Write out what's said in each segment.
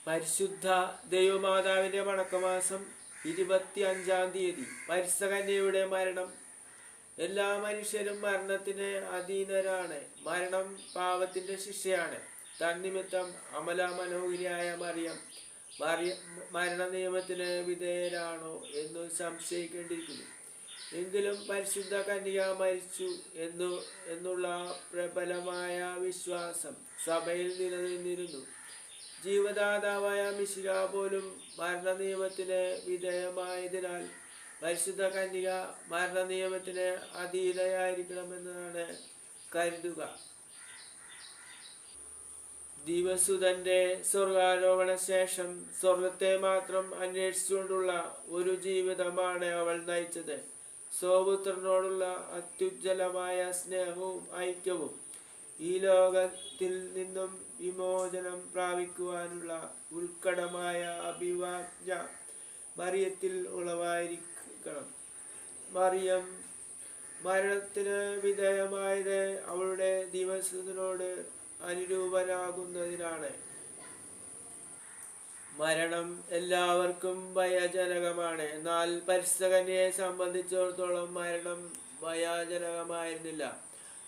പരിശുദ്ധ ദൈവമാതാവിൻ്റെ വണക്കമാസം 25-ാം തീയതി. പരിശുദ്ധകന്യയുടെ മരണം. എല്ലാ മനുഷ്യരും മരണത്തിന് അധീനരാണ്. മരണം പാപത്തിൻ്റെ ശിക്ഷയാണ്. തന്നിമിത്തം അമല മനോഹരിയായ മറിയം മരണ നിയമത്തിന് വിധേയരാണോ എന്ന് സംശയിക്കേണ്ടിയിരിക്കുന്നു. എങ്കിലും പരിശുദ്ധ കന്യക മരിച്ചു എന്നുള്ള പ്രബലമായ വിശ്വാസം സഭയിൽ നിലനിന്നിരുന്നു. ജീവദാതാവായ മിശിഹ പോലും മരണ നിയമത്തിന് വിധേയമായതിനാൽ പരിശുദ്ധ കന്യക മരണ നിയമത്തിന് അധീനയായിരിക്കണമെന്നാണ് കരുതുക. ദിവസുതന്റെ സ്വർഗാരോഹണ ശേഷം സ്വർഗത്തെ മാത്രം അന്വേഷിച്ചുകൊണ്ടുള്ള ഒരു ജീവിതമാണ് അവൾ നയിച്ചത്. സ്വപുത്രനോടുള്ള അത്യുജ്വലമായ സ്നേഹവും ഐക്യവും ഈ ലോകത്തിൽ നിന്നും വിമോചനം പ്രാപിക്കുവാനുള്ള ഉത്കടമായ അഭിവാജ്ഞ മറിയത്തിൽ ഉളവായിരിക്കണം. മറിയം മരണത്തിന് വിധേയമായത് അവളുടെ ദിവസത്തിനോട് അനുരൂപനാകുന്നതിനാണ്. മരണം എല്ലാവർക്കും ഭയജനകമാണ്. എന്നാൽ പരിശുദ്ധ കന്യകയെ സംബന്ധിച്ചിടത്തോളം മരണം ഭയജനകമായിരുന്നില്ല.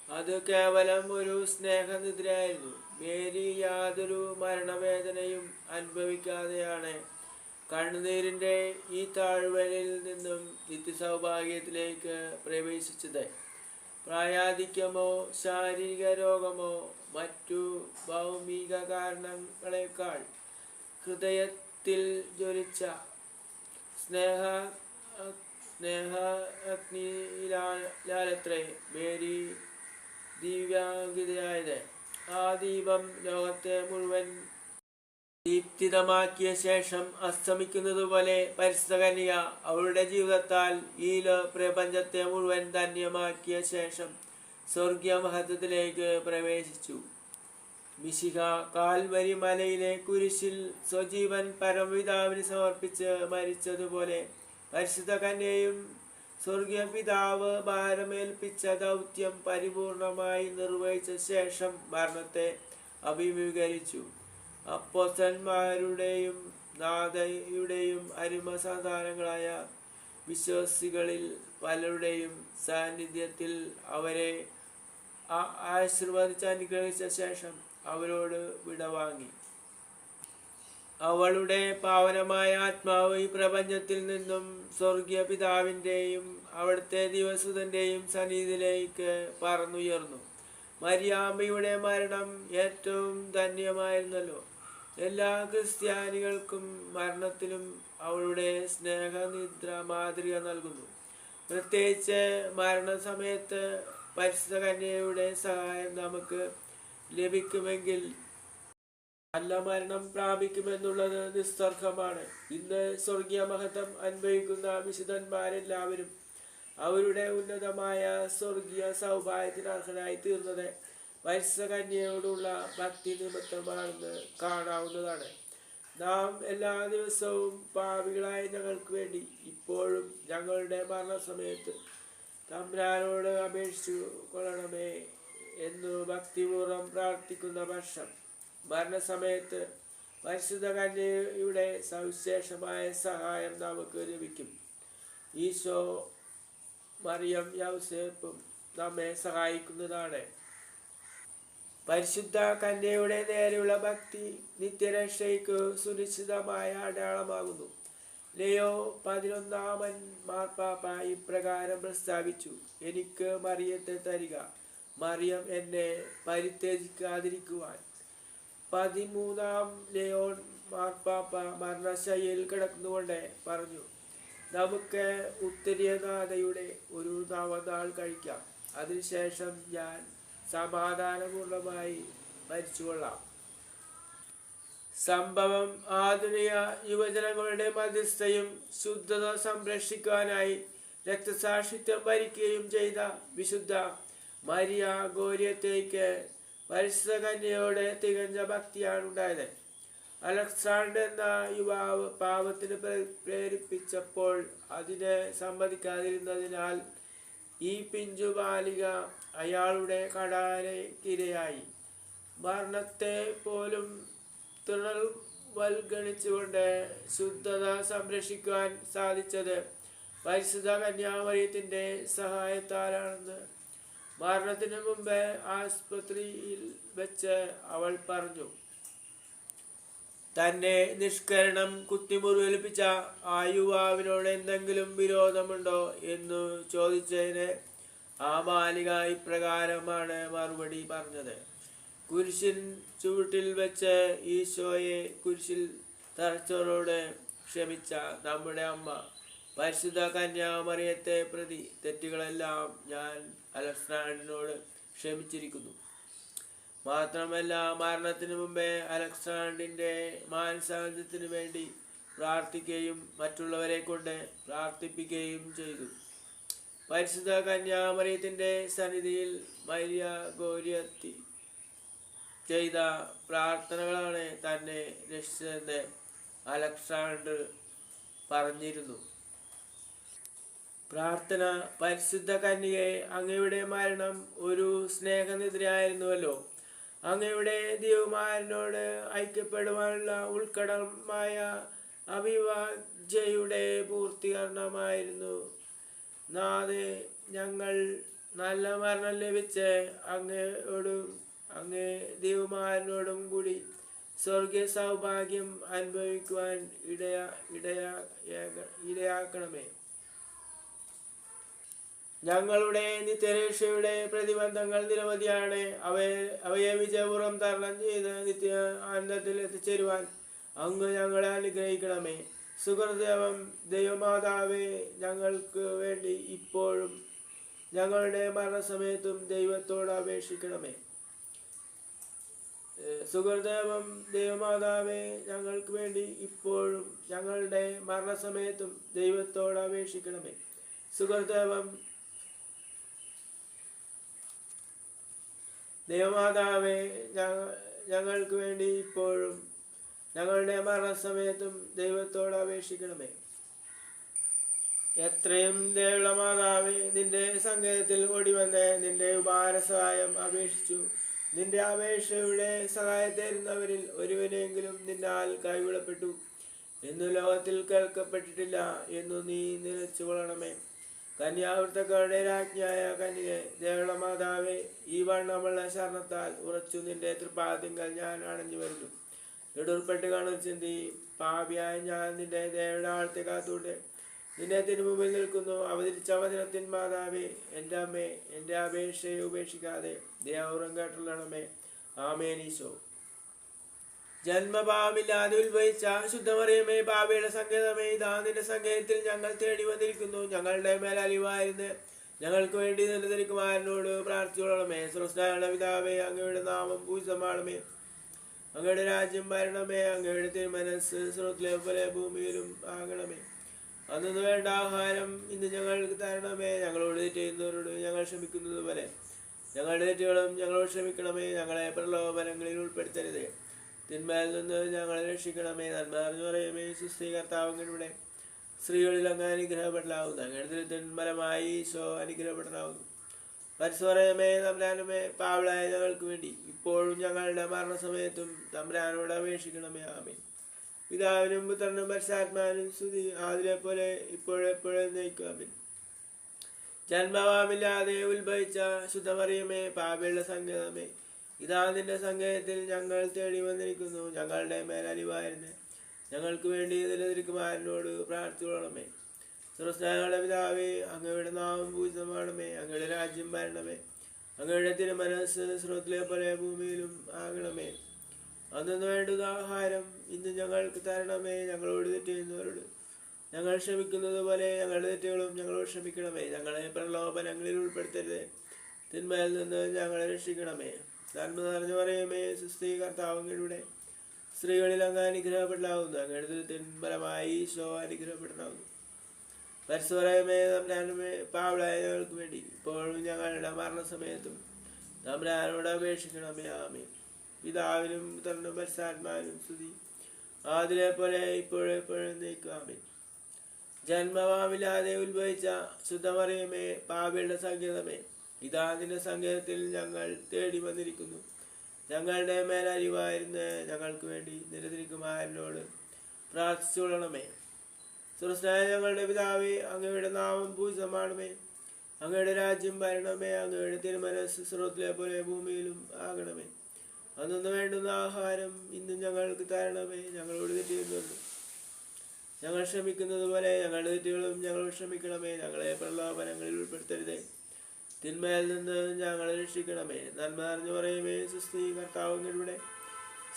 അത് കേവലം ഒരു സ്നേഹനിദ്രയായിരുന്നു. മേരി യാതൊരു മരണവേദനയും അനുഭവിക്കാതെയാണ് കണ്ണുനീരിൻ്റെ ഈ താഴ്വരയിൽ നിന്നും നിത്യസൗഭാഗ്യത്തിലേക്ക് പ്രവേശിച്ചത്. പ്രായാധിക്യമോ ശാരീരിക രോഗമോ മറ്റു ഭൗമിക കാരണങ്ങളെക്കാൾ ഹൃദയത്തിൽ ജ്വലിച്ച സ്നേഹാഗ്നിയിലാലത്രേ മേരി ദിവ്യാംഗിതയായത്. ആ ദീപം ലോകത്തെ മുഴുവൻ ദീപ്തിതമാക്കിയ ശേഷം അസ്തമിക്കുന്നതുപോലെ പരിശുദ്ധ കന്യക അവളുടെ ജീവിതത്താൽ ഈ പ്രപഞ്ചത്തെ മുഴുവൻ ധന്യമാക്കിയ ശേഷം സ്വർഗീയ മഹത്വത്തിലേക്ക് പ്രവേശിച്ചു. മിശിഹ കാൽവരി മലയിലെ കുരിശിൽ സ്വജീവൻ പരമപിതാവിന് സമർപ്പിച്ച് മരിച്ചതുപോലെ പരിശുദ്ധ കന്യകയും സ്വർഗീയ പിതാവ് ഭാരമേൽപ്പിച്ച ദൗത്യം പരിപൂർണമായി നിർവഹിച്ച ശേഷം മരണത്തെ അഭിമുഖീകരിച്ചു. അപ്പോസ്തലന്മാരുടെയും നാഥയുടെയും അരുമ സന്താനങ്ങളായ വിശ്വാസികളിൽ പലരുടെയും സാന്നിധ്യത്തിൽ അവരെ ആശീർവദിച്ച് അനുഗ്രഹിച്ച ശേഷം അവരോട് വിടവാങ്ങി. അവളുടെ പാവനമായ ആത്മാവ് ഈ പ്രപഞ്ചത്തിൽ നിന്നും സ്വർഗീയ പിതാവിൻ്റെയും അവിടുത്തെ ദിവസുതൻ്റെയും സന്നിധിയിലേക്ക് പറന്നുയർന്നു. മരിയാമ്മയുടെ മരണം ഏറ്റവും ധന്യമായിരുന്നല്ലോ. എല്ലാ ക്രിസ്ത്യാനികൾക്കും മരണത്തിലും അവളുടെ സ്നേഹനിദ്ര മാതൃക നൽകുന്നു. പ്രത്യേകിച്ച് മരണസമയത്ത് പരിശുദ്ധ കന്യകയുടെ സഹായം നമുക്ക് ലഭിക്കുമെങ്കിൽ നല്ല മരണം പ്രാപിക്കുമെന്നുള്ളത് നിസ്തർക്കമാണ്. ഇന്ന് സ്വർഗീയ മഹത്വം അനുഭവിക്കുന്ന വിശുദ്ധന്മാരെല്ലാവരും അവരുടെ ഉന്നതമായ സ്വർഗീയ സൗഭാഗ്യത്തിന് അർഹനായി തീർന്നത് പരിശുദ്ധ കന്യകയോടുള്ള ഭക്തി നിമിത്തമാണെന്ന് കാണാവുന്നതാണ്. നാം എല്ലാ ദിവസവും പാപികളായ ഞങ്ങൾക്ക് വേണ്ടി ഇപ്പോഴും ഞങ്ങളുടെ മരണസമയത്ത് തമ്പുരാനോട് അപേക്ഷിച്ചു കൊള്ളണമേ എന്നു ഭക്തിപൂർവ്വം പ്രാർത്ഥിക്കുന്ന പക്ഷം മരണസമയത്ത് പരിശുദ്ധ കന്യകയുടെ സവിശേഷമായ സഹായം നമുക്ക് ലഭിക്കും. ഈശോ മറിയം യൗസേപ്പും നമ്മെ സഹായിക്കുന്നതാണ്. പരിശുദ്ധ കന്യകയുടെ നേരെയുള്ള ഭക്തി നിത്യരക്ഷയ്ക്ക് സുനിശ്ചിതമായ അടയാളമാകുന്നു. ലിയോ 11 മാർപ്പാപ്പ ഇപ്രകാരം പ്രസ്താവിച്ചു: എനിക്ക് മറിയത്തെ തരിക, മറിയം എന്നെ പരിത്യജിക്കാതിരിക്കുവാൻ. 13 ലിയോൺ മാർപ്പാപ്പ മരണശയ്യയിൽ കിടന്നുകൊണ്ട് പറഞ്ഞു: നമുക്ക് ഉത്തരീയനാഥയുടെ ഒരു നവനാൾ കഴിക്കാം. അതിനുശേഷം ഞാൻ സമാധാനപൂർണമായി മരിച്ചുകൊള്ളാം. സംഭവം ആധുനിക യുവജനങ്ങളുടെ മധ്യസ്ഥയും ശുദ്ധത സംരക്ഷിക്കാനായി രക്തസാക്ഷിത്വം വരിക്കുകയും ചെയ്ത വിശുദ്ധ മരിയ ഗോരിയത്തേക്ക് പരിശുദ്ധ കന്യകയോടെ തികഞ്ഞ ഭക്തിയാണ് ഉണ്ടായത്. അലക്സാണ്ടർ എന്ന യുവാവ് പാപത്തിന് പ്രേരിപ്പിച്ചപ്പോൾ അതിനെ സമ്മതിക്കാതിരുന്നതിനാൽ ഈ പിഞ്ചു ബാലിക അയാളുടെ കടാരയ്ക്കിരയായി. മരണത്തെ പോലും വൽഗണിച്ചുകൊണ്ട് ശുദ്ധത സംരക്ഷിക്കുവാൻ സാധിച്ചത് പരിശുദ്ധ കന്യാമറിയത്തിൻ്റെ സഹായത്താലാണെന്ന് മരണത്തിന് മുമ്പ് ആസ്പത്രിയിൽ വെച്ച് അവൾ പറഞ്ഞു. തന്നെ നിഷ്കരണം കുത്തിമുറിവേൽപ്പിച്ച ആ യുവാവിനോട് എന്തെങ്കിലും വിരോധമുണ്ടോ എന്നു ചോദിച്ചതിന് ആ ബാലിക ഇപ്രകാരമാണ് മറുപടി പറഞ്ഞത്. കുരിശിൻ ചുവട്ടിൽ വെച്ച് ഈശോയെ കുരിശിൽ തറച്ചവരോട് ക്ഷമിച്ച നമ്മുടെ അമ്മ പരിശുദ്ധ കന്യാമറിയത്തെ പ്രതി തെറ്റുകളെല്ലാം ഞാൻ അലക്സാണ്ടറിനോട് ക്ഷമിച്ചിരിക്കുന്നു. മാത്രമല്ല, മരണത്തിന് മുമ്പേ അലക്സാണ്ടറിൻ്റെ മാനസാന്തരത്തിന് വേണ്ടി പ്രാർത്ഥിക്കുകയും മറ്റുള്ളവരെ കൊണ്ട് പ്രാർത്ഥിപ്പിക്കുകയും ചെയ്തു. പരിശുദ്ധ കന്യാമറിയത്തിൻ്റെ സന്നിധിയിൽ മരിയ ഗോരിയത്തി ചെയ്ത പ്രാർത്ഥനകളാണ് തന്നെ രക്ഷിച്ചതെന്ന് അലക്സാണ്ടർ പറഞ്ഞിരുന്നു. പ്രാർത്ഥന: പരിശുദ്ധ കന്യകേ, അങ്ങയുടെ മരണം ഒരു സ്നേഹനിദ്രയായിരുന്നുവല്ലോ. അങ്ങയുടെ ദൈവകുമാരനോട് ഐക്യപ്പെടുവാനുള്ള ഉൾക്കടമായ അഭിവാഞ്ഛയുടെ പൂർത്തീകരണമായിരുന്നു. നാഥേ, ഞങ്ങൾ നല്ല മരണം ലഭിച്ച് അങ്ങയോടും അങ്ങേ ദൈവകുമാരനോടും കൂടി സ്വർഗീയ സൗഭാഗ്യം അനുഭവിക്കുവാൻ ഇടയാക്കണമേ. ഞങ്ങളുടെ നിത്യരക്ഷയുടെ പ്രതിബന്ധങ്ങൾ നിരവധിയാണ്. അവയെ വിജയപൂർവ്വം തരണം ചെയ്ത് നിത്യ ആനന്ദത്തിൽ എത്തിച്ചേരുവാൻ അങ്ങ് ഞങ്ങളെ അനുഗ്രഹിക്കണമേ. സുഹൃദേവം ദൈവമാതാവേ, ഞങ്ങൾക്ക് വേണ്ടി ഇപ്പോഴും ഞങ്ങളുടെ മരണസമയത്തും ദൈവത്തോട് അപേക്ഷിക്കണമേ. സുഹൃദേവം ദൈവമാതാവേ, ഞങ്ങൾക്ക് വേണ്ടി ഇപ്പോഴും ഞങ്ങളുടെ മരണസമയത്തും ദൈവത്തോട് അപേക്ഷിക്കണമേ. സുഹൃദേവം ദൈവമാതാവേ, ഞങ്ങൾക്ക് വേണ്ടി ഇപ്പോഴും ഞങ്ങളുടെ മരണസമയത്തും ദൈവത്തോട് അപേക്ഷിക്കണമേ. എത്രയും ദയുള്ള മാതാവേ, നിന്റെ സങ്കേതത്തിൽ ഓടിവന്ന് നിന്റെ ഉപകാരസഹായം അപേക്ഷിച്ചു. നിന്റെ അപേക്ഷയുടെ സഹായത്തേരുന്നവരിൽ ഒരുവനെങ്കിലും നിന്നാൽ കൈവിടപ്പെട്ടു എന്നു ലോകത്തിൽ കേൾക്കപ്പെട്ടിട്ടില്ല എന്നു നീ നിലച്ചു കൊള്ളണമേ. കന്യാവൃത്തക്കാരുടെ രാജ്ഞിയായ കന്യകേ, ദയുള്ള മാതാവേ, ഈ വണ്ണമുള്ള ശരണത്താൽ ഉറച്ചു നിന്റെ തൃപ്പാദങ്ങൾ ഞാൻ അണഞ്ഞു വരുന്നു. നെടുർപ്പെട്ട് കണു ചിന്തി പാപിയായ ഞാൻ നിന്റെ ദയയുടെ ആഴത്തെ കാത്തൂടെ നിന്നെ തിരുമുമ്പിൽ നിൽക്കുന്നു. അവതരിച്ച വചനത്തിൻ മാതാവേ, എൻ്റെ അമ്മേ, എൻ്റെ അപേക്ഷയെ ഉപേക്ഷിക്കാതെ ദയാപൂർവ്വം കേട്ടുള്ളണമേ. ആമേൻ. ഈശോ. ജന്മപാപമില്ലാതെ ഉത്ഭവിച്ച ശുദ്ധമറിയമേ, പാപിയുടെ സങ്കേതമേ, ഇതാ നിന്റെ സങ്കേതത്തിൽ ഞങ്ങൾ തേടി വന്നിരിക്കുന്നു. ഞങ്ങളുടെ മേൽ അലിവായിരുന്ന് ഞങ്ങൾക്ക് വേണ്ടി നിന്റെ കുമാരനോട് പ്രാർത്ഥിച്ചോളണമേ. സ്രഷ്ടാവിന്റെ പിതാവേ, അങ്ങയുടെ നാമം പൂജിതമാണമേ. അങ്ങയുടെ രാജ്യം വരണമേ. അങ്ങയുടെ തിരുമനസ്സ് സ്രോതത്തിലെ പോലെ ഭൂമിയിലും ആകണമേ. അന്നു വേണ്ട ആഹാരം ഇന്ന് ഞങ്ങൾക്ക് തരണമേ. ഞങ്ങളോട് തെറ്റ് ചെയ്യുന്നവരോട് ഞങ്ങൾ ക്ഷമിക്കുന്നത് പോലെ ഞങ്ങളുടെ തെറ്റുകളും ഞങ്ങളോട് ക്ഷമിക്കണമേ. ഞങ്ങളെ പ്രലോഭനങ്ങളിൽ ഉൾപ്പെടുത്തരുതേ, തിന്മയിൽ നിന്ന് ഞങ്ങളെ രക്ഷിക്കണമേ. നന്മ അറിഞ്ഞു പറയുമേ, സുസ്ഥി കർത്താവങ്ങളുടെ സ്ത്രീകളിൽ അങ്ങ് അനുഗ്രഹപ്പെടലാവുന്നു. അങ്ങയുടെ തിന്മലമായി ഈശോ അനുഗ്രഹപ്പെടലാവുന്നു. പരിസ്വരയമേ, തമ്പുരാനുമേ, പാവളായ ഞങ്ങൾക്ക് വേണ്ടി ഇപ്പോഴും ഞങ്ങളുടെ മരണസമയത്തും തമ്പുരാനോട് അപേക്ഷിക്കണമേ. ആമേൻ. പിതാവിനും പുത്രനും പരിശുദ്ധാത്മാവിനും സ്തുതി, ആദിലെ പോലെ ഇപ്പോഴെപ്പോഴും നയിക്കും. ആമേൻ. ജന്മപാപമില്ലാതെ ഉത്ഭവിച്ച ശുദ്ധമറിയമേ, പാപികളുടെ സങ്കേതമേ, ഇതാ നിന്റെ സങ്കേതത്തിൽ ഞങ്ങൾ തേടി വന്നിരിക്കുന്നു. ഞങ്ങളുടെ മേലലിവായിരുന്ന് ഞങ്ങൾക്ക് വേണ്ടി നിലനിൽക്കുമാരനോട് പ്രാർത്ഥിക്കണമേ. സ്രഷ്ടാക്കളുടെ പിതാവേ, അങ്ങയുടെ നാമം പൂജിതമാണമേ. അങ്ങയുടെ രാജ്യം വരണമേ. അങ്ങയുടെ തിരുമനസ്സ് സ്രോതത്തിലെ പോലെ ഭൂമിയിലും ആകണമേ. അന്നു വേണ്ടുന്ന ആഹാരം ഇന്ന് ഞങ്ങൾക്ക് തരണമേ. ഞങ്ങളോട് തെറ്റ് ചെയ്യുന്നവരോട് ഞങ്ങൾ ക്ഷമിക്കുന്നത് പോലെ ഞങ്ങളുടെ തെറ്റുകളും ഞങ്ങളോട് ക്ഷമിക്കണമേ. ഞങ്ങളെ പ്രലോഭനങ്ങളിൽ ഉൾപ്പെടുത്തരുതേ, തിന്മയിൽ നിന്ന് ഞങ്ങളെ രക്ഷിക്കണമേ. നന്മ നിറഞ്ഞു പറയുമേ, സുസ്ഥി കർത്താവങ്ങളുടെ സ്ത്രീകളിൽ അങ്ങ് അനുഗ്രഹപ്പെടാവുന്നു. അങ്ങയുടെ തിന്മലമായി ഈശോ അനുഗ്രഹപ്പെടാവുന്നു. പരിശുദ്ധമേ, തമ്പുരാനുമേ, പാവളായ ഞങ്ങൾക്ക് വേണ്ടി ഇപ്പോഴും ഞങ്ങളുടെ മരണസമയത്തും തമ്പുരാനോട് അപേക്ഷിക്കണമേ. ആമേൻ. പിതാവിനും പുത്രനും പരിശുദ്ധാത്മാവിനും സ്തുതി, ആദിലെ പോലെ ഇപ്പോഴെപ്പോഴും നയിക്കും. ആമേൻ. ജന്മപാപമില്ലാതെ ഉത്ഭവിച്ച ശുദ്ധമറിയമേ, പാപികളുടെ സങ്കേതമേ, ഇതാ നിന്റെ സങ്കേതത്തിൽ ഞങ്ങൾ തേടി വന്നിരിക്കുന്നു. ഞങ്ങളുടെ മേലരിവായിരുന്ന ഞങ്ങൾക്ക് വേണ്ടി നിരതിരിക്കുമാരനോട് പ്രാർത്ഥിച്ചുകൊള്ളണമേ. സ്വർഗസ്ഥനായ ഞങ്ങളുടെ പിതാവേ, അങ്ങയുടെ നാമം പൂജിതമാണമേ. അങ്ങയുടെ രാജ്യം ഭരണമേ. അങ്ങയുടെ തിരുമനസ്സ് സ്വർഗ്ഗത്തിലെ പോലെ ഭൂമിയിലും ആകണമേ. അന്നു വേണ്ടുന്ന ആഹാരം ഇന്നും ഞങ്ങൾക്ക് തരണമേ. ഞങ്ങളോട് തെറ്റ് ചെയ്യുന്നു ഞങ്ങൾ ക്ഷമിക്കുന്നത് പോലെ ഞങ്ങളുടെ തെറ്റുകളും ഞങ്ങൾ ക്ഷമിക്കണമേ. ഞങ്ങളെ പ്രലോഭനങ്ങളിൽ ഉൾപ്പെടുത്തരുതേ, തിന്മയിൽ നിന്ന് ഞങ്ങളെ രക്ഷിക്കണമേ. നന്മ അറിഞ്ഞു പറയുമേ സുസ്ഥി, കർത്താവ് അങ്ങയുടെ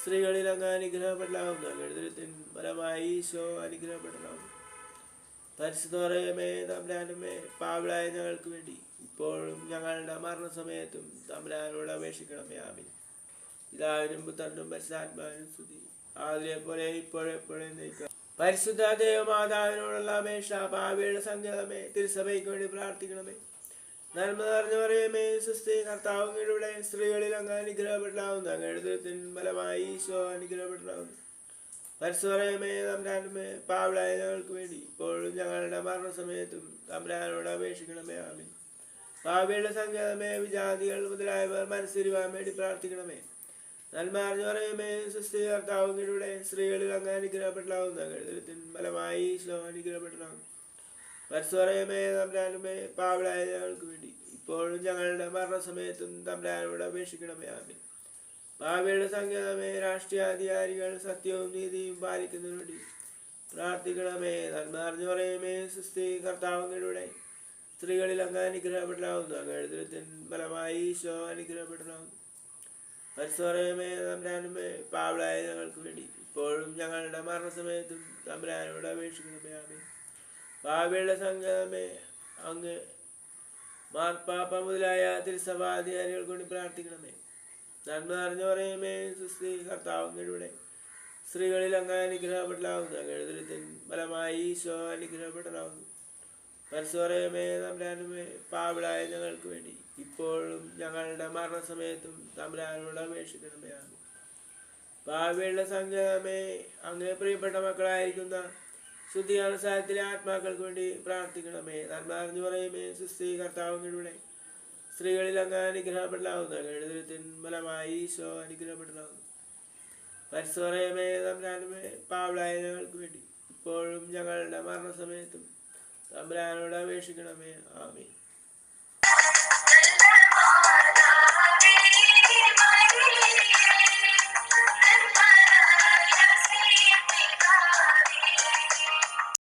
സ്ത്രീകളിൽ അങ്ങ് അനുഗ്രഹപ്പെടലാവുന്നു. അങ്ങയുടെ ഫലമായി ഈശോ അനുഗ്രഹപ്പെടലാവുന്നു. പരിശുദ്ധ പറയുമേ തമ്പുരാനുമേ, പാപികളായ ഞങ്ങൾക്ക് വേണ്ടി ഇപ്പോഴും ഞങ്ങളുടെ മരണസമയത്തും തമ്പുരാനോട് അപേക്ഷിക്കണമേ. ആമേൻ. പിതാവിനും പുത്രനും പരിശുദ്ധാത്മാവിനും സ്തുതി, ആദിലെ പോലെ ഇപ്പോഴെപ്പോഴും നയിക്കാം. പരിശുദ്ധ ദേവമാതാവിനോടുള്ള അപേക്ഷ, പാപികളുടെ സങ്കേതമേ, തിരുസഭയ്ക്ക് വേണ്ടി പ്രാർത്ഥിക്കണമേ. നന്മ നിറഞ്ഞു പറയുമേ സുസ്ഥി, കർത്താവ് അങ്ങയുടെ സ്ത്രീകളിൽ അങ്ങ് അനുഗ്രഹപ്പെടലാവുന്നു. അങ്ങയുടെ ഫലമായി ഈശോ അനുഗ്രഹപ്പെടലാവുന്നു. പരിശുദ്ധമേ തമ്പുരാനുമേ, പാപികളായ ഞങ്ങൾക്ക് വേണ്ടി ഇപ്പോഴും ഞങ്ങളുടെ മരണസമയത്തും തമ്പുരാനോട് അപേക്ഷിക്കണമേ. ആമേൻ. പാപികളുടെ സങ്കേതമേ, വിജാതികൾ മുതലായവർ മനസ്സിരുവാൻ വേണ്ടി പ്രാർത്ഥിക്കണമേ. നന്മ അറിഞ്ഞു പറയുമേ സുസ്ഥി, കർത്താവ് അങ്ങയുടെ സ്ത്രീകളിൽ അങ്ങ് അനുഗ്രഹപ്പെടലാവുന്നു. അങ്ങയുടെ ഫലമായി ഈശോ അനുഗ്രഹപ്പെടലാവുന്നു. പരിശുദ്ധമേ തമ്പുരാനുമേ, പാപികളായ ഞങ്ങൾക്ക് വേണ്ടി ഇപ്പോഴും ഞങ്ങളുടെ മരണസമയത്തും തമ്പുരാനോട് അപേക്ഷിക്കണമേ. ആമേൻ. പാപികളുടെ സങ്കേതമേ, രാഷ്ട്രീയാധികാരികൾ സത്യവും നീതിയും പാലിക്കുന്നതിനു വേണ്ടി പ്രാർത്ഥിക്കണമേ. നന്മ അറിഞ്ഞു പറയുമേ സുസ്ഥി, കർത്താവ് അങ്ങയുടെ സ്ത്രീകളിൽ അങ്ങ് അനുഗ്രഹപ്പെടലാവുന്നു. അങ്ങയുടെ ഫലമായി ഈശോ അനുഗ്രഹപ്പെടലാവുന്നു. പരിശുദ്ധമേ തമ്പുരാനുമേ, പാപികളായ ഞങ്ങൾക്ക് വേണ്ടി ഇപ്പോഴും ഞങ്ങളുടെ മരണസമയത്തും തമ്പുരാനോട് അപേക്ഷിക്കണമേ. ആമേൻ. പാപികളുടെ സങ്കേതമേ, അങ്ങ് മാർപ്പാപ്പ മുതലായ തിരുസഭാധികാരികൾ കൊണ്ട് പ്രാർത്ഥിക്കണമേ. നന്മ അറിഞ്ഞു പറയുമേ സുസ്ഥി, കർത്താവ് അങ്ങയുടെ സ്ത്രീകളിൽ അങ്ങ് അനുഗ്രഹപ്പെടലാവുന്നു. അങ്ങയുടെ ഫലമായി ഈശോ അനുഗ്രഹപ്പെടലാവുന്നു. പരിശുദ്ധമേ തമ്പുരാനുമേ, പാപികളായ ഞങ്ങൾക്ക് വേണ്ടി ഇപ്പോഴും ഞങ്ങളുടെ മരണസമയത്തും തമ്പുരാനോട് അപേക്ഷിക്കണമേ. ആമേൻ. പാപികളുടെ സങ്കേതമേ, അങ്ങ് പ്രിയപ്പെട്ട മക്കളായിരിക്കുന്ന ശുദ്ധിയാനുസാരത്തിലെ ആത്മാക്കൾക്ക് വേണ്ടി പ്രാർത്ഥിക്കണമേ. നന്മ അറിഞ്ഞു പറയുമേ സുസ്ഥി, കർത്താവ് അങ്ങയുടെ സ്ത്രീകളിൽ അങ്ങ് അനുഗ്രഹപ്പെടലാവുന്നു. അങ്ങയുടെ ഫലമായി ഈശോ അനുഗ്രഹപ്പെടലാവുന്നു. പരിശുദ്ധമേ തമ്പുരാനുമേ, പാപികളായ ഞങ്ങൾക്ക് വേണ്ടി ഇപ്പോഴും ഞങ്ങളുടെ മരണസമയത്തും തമ്പുരാനോട് അപേക്ഷിക്കണമേ. ആമേൻ.